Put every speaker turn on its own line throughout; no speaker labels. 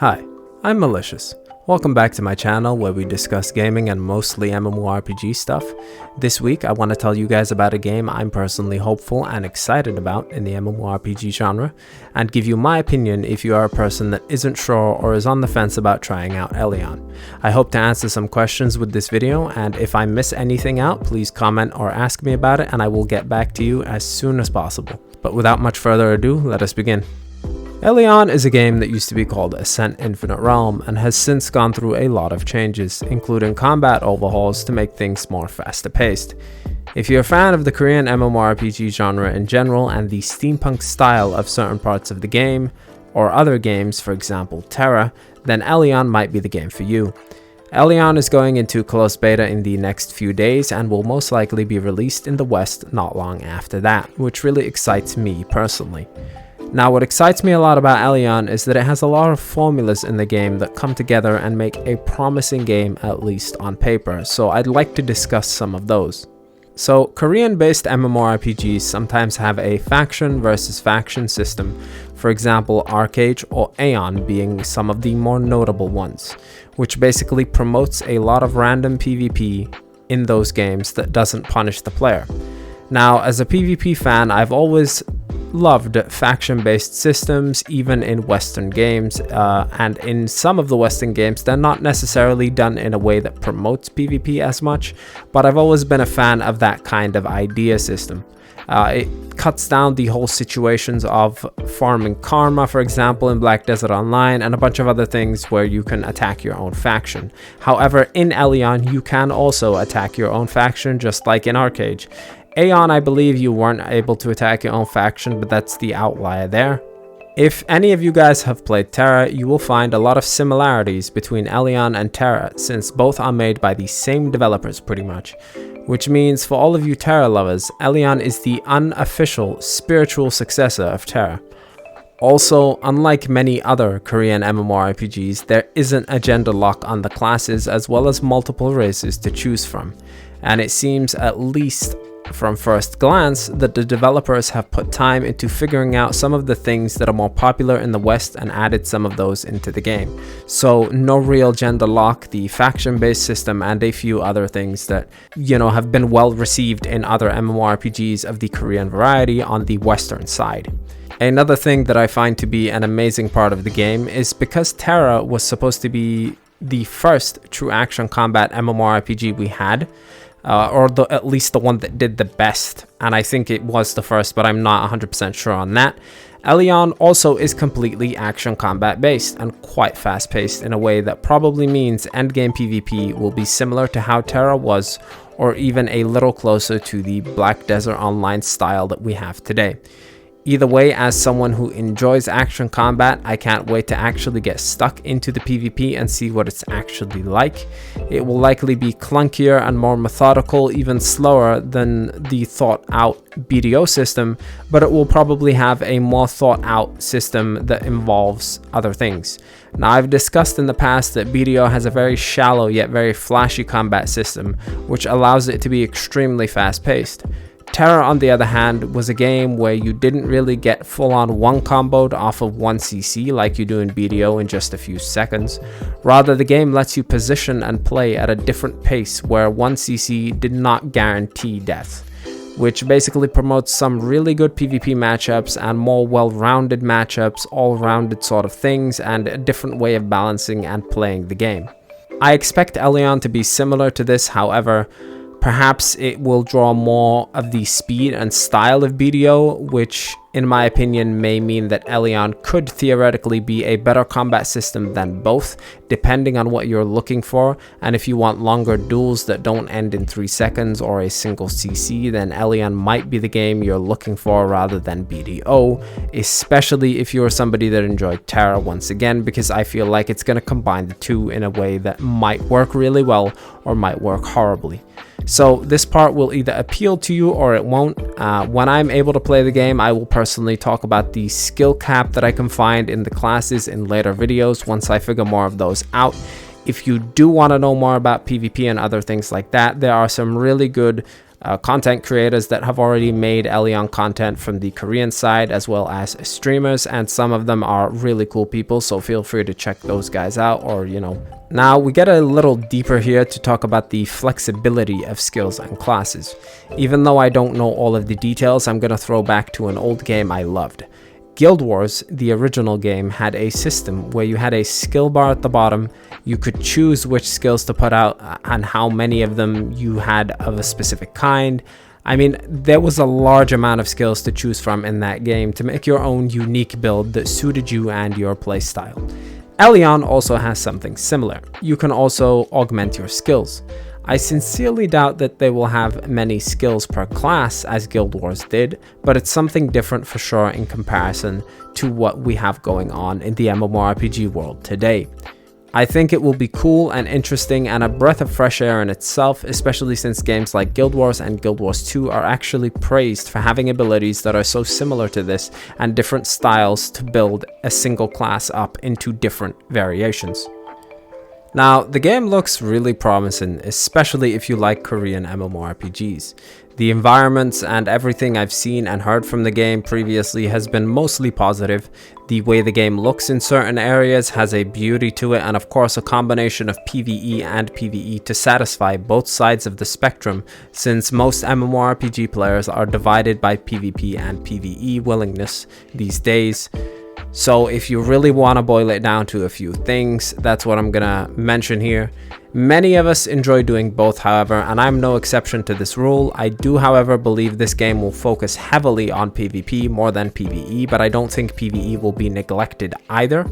Hi, I'm Malicious. Welcome back to my channel where we discuss gaming and mostly MMORPG stuff. This week I want to tell you guys about a game I'm personally hopeful and excited about in the MMORPG genre, and give you my opinion if you are a person that isn't sure or is on the fence about trying out Elyon. I hope to answer some questions with this video, and if I miss anything out, please comment or ask me about it and I will get back to you as soon as possible. But without much further ado, let us begin. Elyon is a game that used to be called Ascent Infinite Realm and has since gone through a lot of changes, including combat overhauls to make things more faster paced. If you're a fan of the Korean MMORPG genre in general and the steampunk style of certain parts of the game, or other games, for example Terra, then Elyon might be the game for you. Elyon is going into closed beta in the next few days and will most likely be released in the West not long after that, which really excites me personally. Now, what excites me a lot about Elyon is that it has a lot of formulas in the game that come together and make a promising game, at least on paper, so I'd like to discuss some of those. So, Korean-based MMORPGs sometimes have a faction versus faction system, for example Arcade or Aeon being some of the more notable ones, which basically promotes a lot of random PvP in those games that doesn't punish the player. Now, as a PvP fan, I've always loved faction-based systems, even in Western games, and in some of the Western games they're not necessarily done in a way that promotes PvP as much, but I've always been a fan of that kind of idea system. It cuts down the whole situations of farming karma, for example, in Black Desert Online, and a bunch of other things where you can attack your own faction. However, in Elyon you can also attack your own faction, just like in Arcade. Aeon, I believe you weren't able to attack your own faction, but that's the outlier there. If any of you guys have played Terra, you will find a lot of similarities between Elyon and Terra, since both are made by the same developers pretty much. Which means for all of you Terra lovers, Elyon is the unofficial spiritual successor of Terra. Also, unlike many other Korean MMORPGs, there isn't a gender lock on the classes as well as multiple races to choose from. And it seems, at least from first glance, that the developers have put time into figuring out some of the things that are more popular in the West and added some of those into the game. So no real gender lock, the faction-based system, and a few other things that, have been well received in other MMORPGs of the Korean variety on the Western side. Another thing that I find to be an amazing part of the game is because Terra was supposed to be the first true action combat MMORPG we had, or at least the one that did the best, and I think it was the first, but I'm not 100% sure on that. Elyon also is completely action combat based and quite fast paced in a way that probably means endgame PvP will be similar to how Terra was, or even a little closer to the Black Desert Online style that we have today. Either way, as someone who enjoys action combat, I can't wait to actually get stuck into the PvP and see what it's actually like. It will likely be clunkier and more methodical, even slower than the thought out BDO system, but it will probably have a more thought out system that involves other things. Now, I've discussed in the past that BDO has a very shallow yet very flashy combat system, which allows it to be extremely fast paced. Terra, on the other hand, was a game where you didn't really get full-on one comboed off of 1 CC like you do in BDO in just a few seconds. Rather, the game lets you position and play at a different pace where 1 CC did not guarantee death, which basically promotes some really good PvP matchups and more well-rounded matchups, all-rounded sort of things, and a different way of balancing and playing the game. I expect Elyon to be similar to this, however. Perhaps it will draw more of the speed and style of BDO, which in my opinion may mean that Elyon could theoretically be a better combat system than both, depending on what you're looking for. And if you want longer duels that don't end in 3 seconds or a single CC, then Elyon might be the game you're looking for rather than BDO, especially if you're somebody that enjoyed Terra once again, because I feel like it's going to combine the two in a way that might work really well or might work horribly. So this part will either appeal to you or it won't. When I'm able to play the game, I will personally talk about the skill cap that I can find in the classes in later videos once I figure more of those out. If you do want to know more about PvP and other things like that, there are some really good content creators that have already made Elyon content from the Korean side, as well as streamers, and some of them are really cool people, so feel free to check those guys out, or Now we get a little deeper here to talk about the flexibility of skills and classes. Even though I don't know all of the details, I'm gonna throw back to an old game I loved. Guild Wars, the original game, had a system where you had a skill bar at the bottom. You could choose which skills to put out and how many of them you had of a specific kind. I mean, there was a large amount of skills to choose from in that game to make your own unique build that suited you and your playstyle. Elyon also has something similar. You can also augment your skills. I sincerely doubt that they will have many skills per class as Guild Wars did, but it's something different for sure in comparison to what we have going on in the MMORPG world today. I think it will be cool and interesting and a breath of fresh air in itself, especially since games like Guild Wars and Guild Wars 2 are actually praised for having abilities that are so similar to this and different styles to build a single class up into different variations. Now, the game looks really promising, especially if you like Korean MMORPGs. The environments and everything I've seen and heard from the game previously has been mostly positive. The way the game looks in certain areas has a beauty to it, and of course a combination of PvE and PvE to satisfy both sides of the spectrum, since most MMORPG players are divided by PvP and PvE willingness these days. So if you really want to boil it down to a few things, that's what I'm gonna mention here. Many of us enjoy doing both, however, and I'm no exception to this rule. I do, however, believe this game will focus heavily on PvP more than PvE, but I don't think PvE will be neglected either.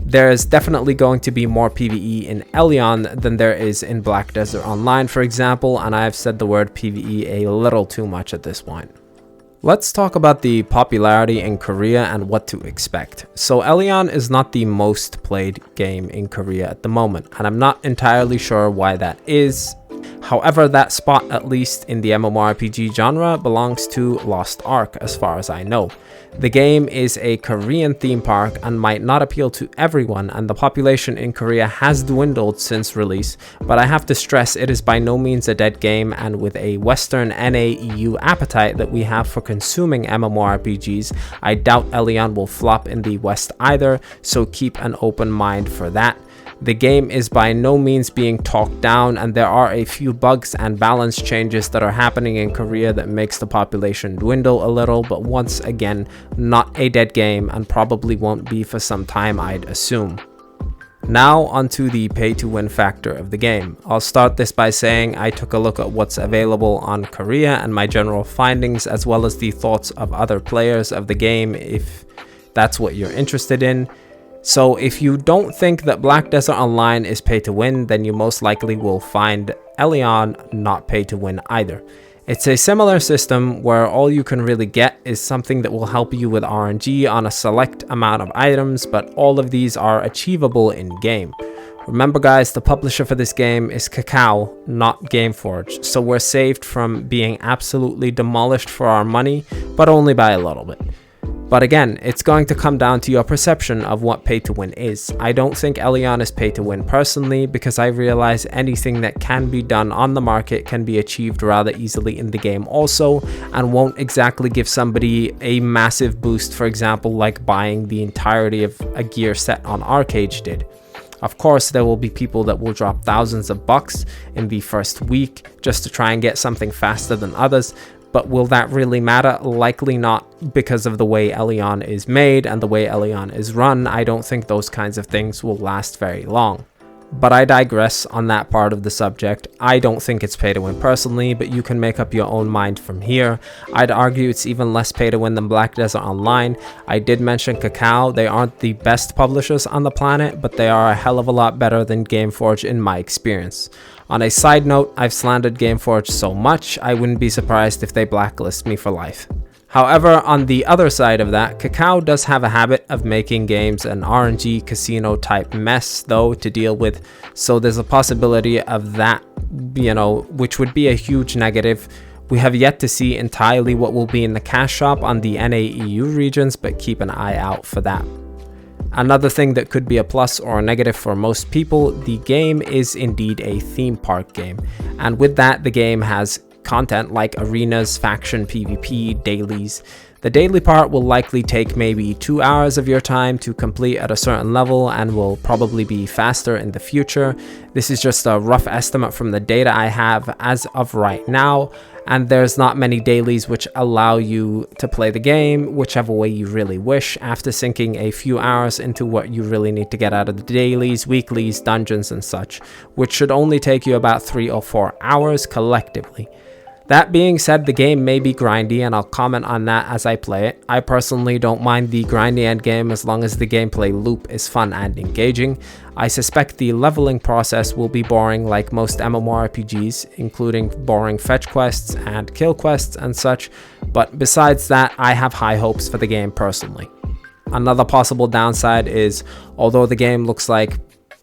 There is definitely going to be more PvE in Elyon than there is in Black Desert Online, for example, and I've said the word PvE a little too much at this point. Let's talk about the popularity in Korea and what to expect. So Elyon is not the most played game in Korea at the moment, and I'm not entirely sure why that is. However, that spot, at least in the MMORPG genre, belongs to Lost Ark as far as I know. The game is a Korean theme park and might not appeal to everyone, and the population in Korea has dwindled since release, but I have to stress it is by no means a dead game, and with a Western NA-EU appetite that we have for consuming MMORPGs, I doubt Elyon will flop in the West either, so keep an open mind for that. The game is by no means being talked down, and there are a few bugs and balance changes that are happening in Korea that makes the population dwindle a little, but once again, not a dead game and probably won't be for some time, I'd assume. Now onto the pay to win factor of the game. I'll start this by saying I took a look at what's available on Korea and my general findings, as well as the thoughts of other players of the game if that's what you're interested in. So if you don't think that Black Desert Online is pay to win, then you most likely will find Elyon not pay to win either. It's a similar system where all you can really get is something that will help you with RNG on a select amount of items, but all of these are achievable in game. Remember guys, the publisher for this game is Kakao, not Gameforge, so we're saved from being absolutely demolished for our money, but only by a little bit. But again, it's going to come down to your perception of what pay to win is. I don't think Elyon is pay to win personally, because I realize anything that can be done on the market can be achieved rather easily in the game also, and won't exactly give somebody a massive boost, for example, like buying the entirety of a gear set on Arcade did. Of course, there will be people that will drop thousands of bucks in the first week just to try and get something faster than others, but will that really matter? Likely not, because of the way Elyon is made and the way Elyon is run. I don't think those kinds of things will last very long. But I digress on that part of the subject. I don't think it's pay to win personally, but you can make up your own mind from here. I'd argue it's even less pay to win than Black Desert Online. I did mention Kakao. They aren't the best publishers on the planet, but they are a hell of a lot better than Gameforge in my experience. On a side note, I've slandered Gameforge so much, I wouldn't be surprised if they blacklist me for life. However, on the other side of that, Kakao does have a habit of making games an RNG casino type mess though to deal with, so there's a possibility of that, which would be a huge negative. We have yet to see entirely what will be in the cash shop on the NA-EU regions, but keep an eye out for that. Another thing that could be a plus or a negative for most people, the game is indeed a theme park game, and with that the game has content like arenas, faction, PvP, dailies. The daily part will likely take maybe 2 hours of your time to complete at a certain level and will probably be faster in the future. This is just a rough estimate from the data I have as of right now, and there's not many dailies which allow you to play the game whichever way you really wish after sinking a few hours into what you really need to get out of the dailies, weeklies, dungeons and such, which should only take you about 3 or 4 hours collectively. That being said, the game may be grindy and I'll comment on that as I play it. I personally don't mind the grindy endgame as long as the gameplay loop is fun and engaging. I suspect the leveling process will be boring like most MMORPGs, including boring fetch quests and kill quests and such, but besides that, I have high hopes for the game personally. Another possible downside is, although the game looks like,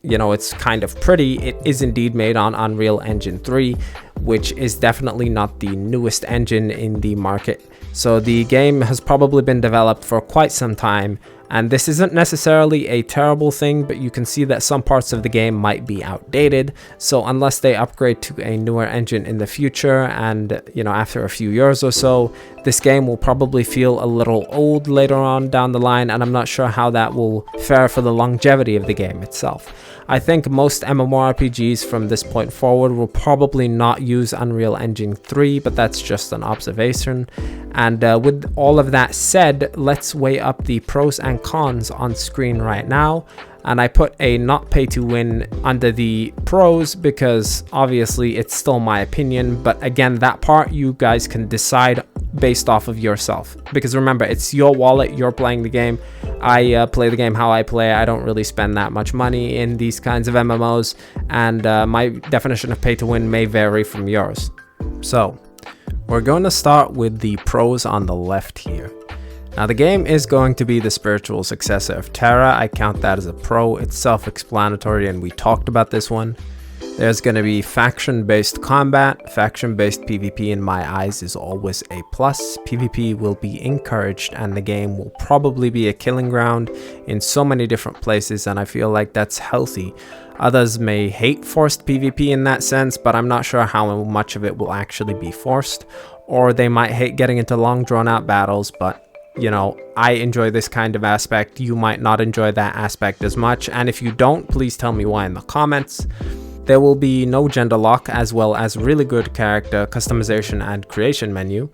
it's kind of pretty, it is indeed made on Unreal Engine 3, which is definitely not the newest engine in the market. So the game has probably been developed for quite some time, and this isn't necessarily a terrible thing, but you can see that some parts of the game might be outdated. So unless they upgrade to a newer engine in the future and, after a few years or so, this game will probably feel a little old later on down the line, and I'm not sure how that will fare for the longevity of the game itself. I think most MMORPGs from this point forward will probably not use Unreal Engine 3, but that's just an observation. And with all of that said, let's weigh up the pros and cons on screen right now. And I put a not pay to win under the pros because obviously it's still my opinion, but again, that part you guys can decide based off of yourself, because remember, it's your wallet, you're playing the game. I play the game how I play. I don't really spend that much money in these kinds of MMOs, and my definition of pay to win may vary from yours. So we're going to start with the pros on the left here. Now the game is going to be the spiritual successor of Terra. I count that as a pro. It's self-explanatory and we talked about this one. There's going to be faction-based combat. Faction-based PvP in my eyes is always a plus. PvP will be encouraged and the game will probably be a killing ground in so many different places, and I feel like that's healthy. Others may hate forced PvP in that sense, but I'm not sure how much of it will actually be forced, or they might hate getting into long drawn-out battles, but I enjoy this kind of aspect. You might not enjoy that aspect as much, and if you don't, please tell me why in the comments. There will be no gender lock, as well as really good character customization and creation menu.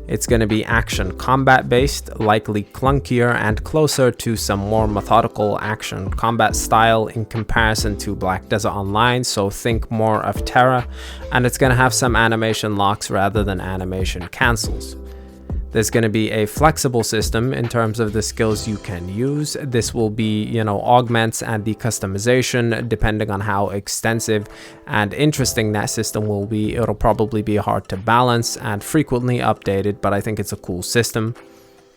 It's going to be action combat based, likely clunkier and closer to some more methodical action combat style in comparison to Black Desert Online, so think more of Terra, and it's going to have some animation locks rather than animation cancels. There's going to be a flexible system in terms of the skills you can use. This will be, augments and the customization depending on how extensive and interesting that system will be. It'll probably be hard to balance and frequently updated, but I think it's a cool system.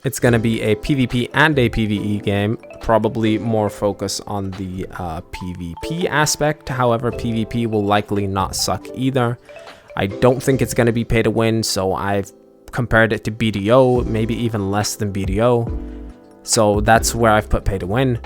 It's going to be a PvP and a PvE game, probably more focus on the PvP aspect. However, PvP will likely not suck either. I don't think it's going to be pay to win, so I've compared it to BDO, maybe even less than BDO. So that's where I've put pay to win.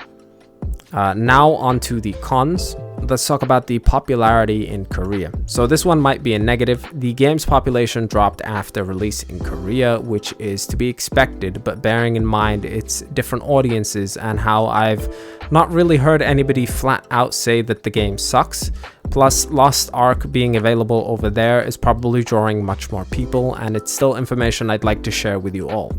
Now on to the cons. Let's talk about the popularity in Korea. So this one might be a negative. The game's population dropped after release in Korea, which is to be expected, but bearing in mind its different audiences and how I've not really heard anybody flat out say that the game sucks. Plus, Lost Ark being available over there is probably drawing much more people, and it's still information I'd like to share with you all.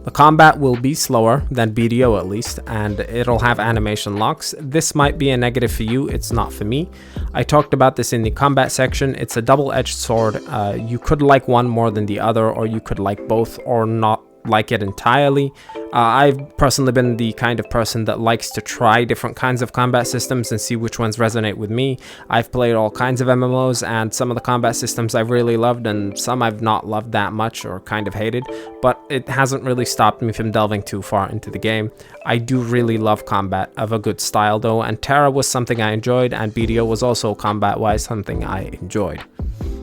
The combat will be slower than BDO at least, and it'll have animation locks. This might be a negative for you, it's not for me. I talked about this in the combat section. It's a double-edged sword. You could like one more than the other, or you could like both or not like it entirely. I've personally been the kind of person that likes to try different kinds of combat systems and see which ones resonate with me. I've played all kinds of MMOs, and some of the combat systems I've really loved and some I've not loved that much or kind of hated, but it hasn't really stopped me from delving too far into the game. I do really love combat of a good style though, and Terra was something I enjoyed, and BDO was also combat-wise something I enjoyed.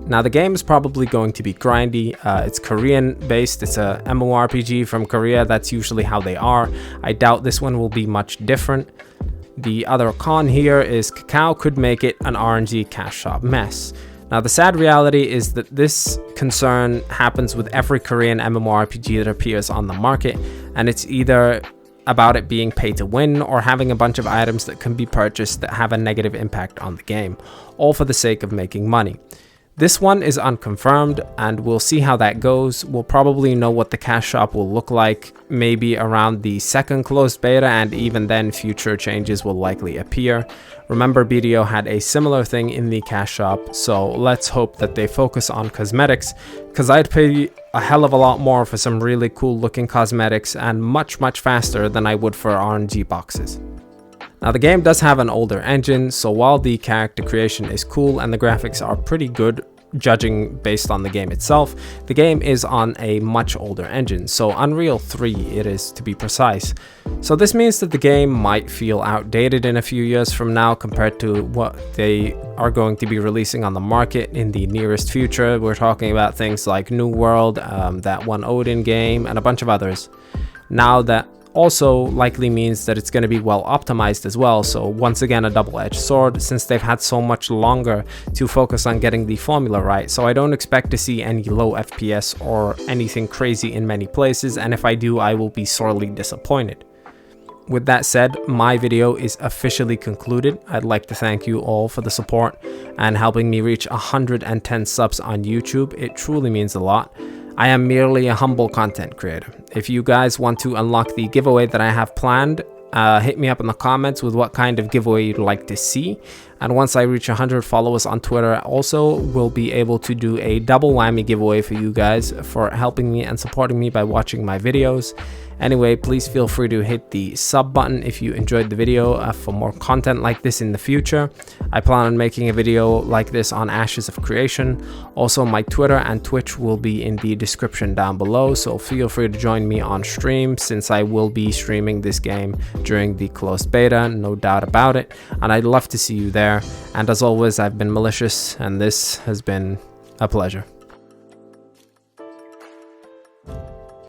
Now the game is probably going to be grindy. It's Korean based, it's a MMORPG from Korea, that's usually how they are. I doubt this one will be much different. The other con here is Kakao could make it an RNG cash shop mess. Now, the sad reality is that this concern happens with every Korean MMORPG that appears on the market, and it's either about it being pay to win or having a bunch of items that can be purchased that have a negative impact on the game, all for the sake of making money. This one is unconfirmed, and we'll see how that goes. We'll probably know what the cash shop will look like maybe around the second closed beta, and even then future changes will likely appear. Remember, BDO had a similar thing in the cash shop, so let's hope that they focus on cosmetics, because I'd pay a hell of a lot more for some really cool looking cosmetics and much faster than I would for RNG boxes. Now, the game does have an older engine, so while the character creation is cool and the graphics are pretty good, judging based on the game itself, the game is on a much older engine, so Unreal 3 it is to be precise. So this means that the game might feel outdated in a few years from now compared to what they are going to be releasing on the market in the nearest future. We're talking about things like New World, that one Odin game, and a bunch of others. Now that also likely means that it's going to be well optimized as well, so once again a double-edged sword since they've had so much longer to focus on getting the formula right. So I don't expect to see any low FPS or anything crazy in many places, and if I do, I will be sorely disappointed. With that said, my video is officially concluded. I'd like to thank you all for the support and helping me reach 110 subs on YouTube. It truly means a lot. I am merely a humble content creator. If you guys want to unlock the giveaway that I have planned, hit me up in the comments with what kind of giveaway you'd like to see. And once I reach 100 followers on Twitter, also will be able to do a double whammy giveaway for you guys for helping me and supporting me by watching my videos. Anyway, please feel free to hit the sub button if you enjoyed the video for more content like this in the future. I plan on making a video like this on Ashes of Creation. Also, my Twitter and Twitch will be in the description down below, so feel free to join me on stream since I will be streaming this game during the closed beta, no doubt about it, and I'd love to see you there. And as always, I've been Malicious, and this has been a pleasure.